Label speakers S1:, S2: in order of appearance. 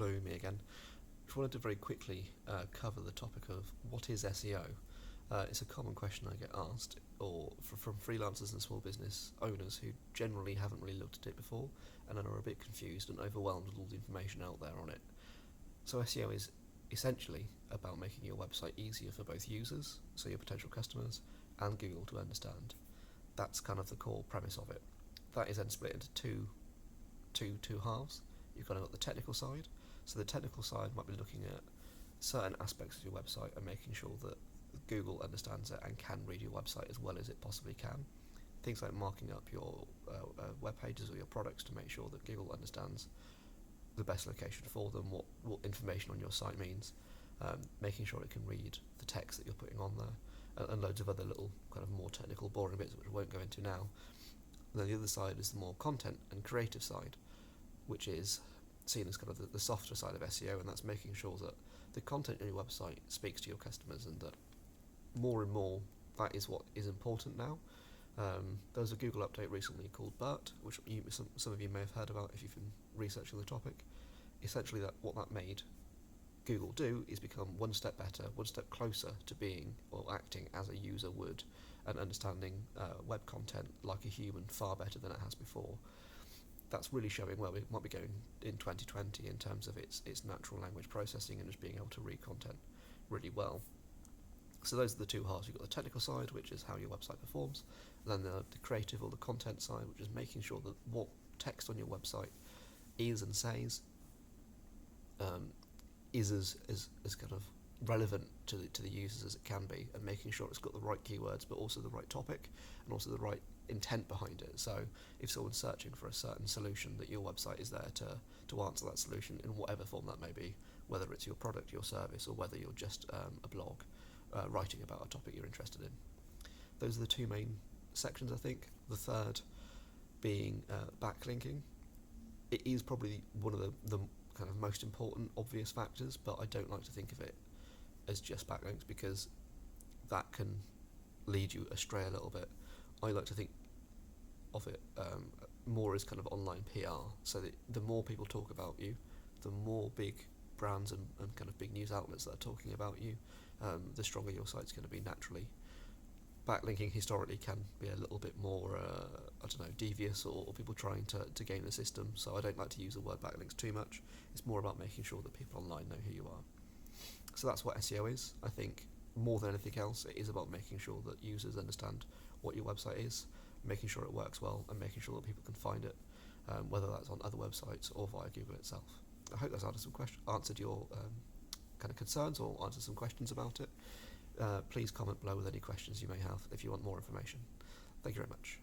S1: Hello, me again. Just wanted to very quickly cover the topic of what is SEO. It's a common question I get asked, or from freelancers and small business owners who generally haven't really looked at it before and are a bit confused and overwhelmed with all the information out there on it. So SEO is essentially about making your website easier for both users, so your potential customers, and Google to understand. That's kind of the core premise of it. That is then split into two halves. You've kind of got the technical side. So the technical side might be looking at certain aspects of your website and making sure that Google understands it and can read your website as well as it possibly can. Things like marking up your web pages or your products to make sure that Google understands the best location for them, what information on your site means, making sure it can read the text that you're putting on there, and loads of other little kind of more technical, boring bits which I won't go into now. And then the other side is the more content and creative side, which is seen as kind of the softer side of SEO, and that's making sure that the content on your website speaks to your customers, and that more and more that is what is important now. There was a Google update recently called BERT, which some of you may have heard about if you've been researching the topic. Essentially, what that made Google do is become one step better, one step closer to being or acting as a user would, and understanding web content like a human far better than it has before. That's really showing where we might be going in 2020 in terms of its natural language processing and just being able to read content really well. So those are the two halves. You've got the technical side, which is how your website performs, and then the creative or the content side, which is making sure that what text on your website is and says is as kind of relevant to the users as it can be, and making sure it's got the right keywords but also the right topic and also the right intent behind it. So if someone's searching for a certain solution, that your website is there to answer that solution in whatever form that may be, whether it's your product, your service, or whether you're just a blog writing about a topic you're interested in. Those are the two main sections, I think. The third being backlinking. It is probably one of the kind of most important obvious factors, but I don't like to think of it as just backlinks because that can lead you astray a little bit. I like to think of it more as kind of online PR, so that the more people talk about you, the more big brands and kind of big news outlets that are talking about you, the stronger your site's going to be naturally. Backlinking historically can be a little bit more, devious, or people trying to game the system, so I don't like to use the word backlinks too much. It's more about making sure that people online know who you are. So that's what SEO is. I think more than anything else, it is about making sure that users understand what your website is, making sure it works well, and making sure that people can find it, whether that's on other websites or via Google itself. I hope that's answered your kind of concerns or answered some questions about it. Please comment below with any questions you may have if you want more information. Thank you very much.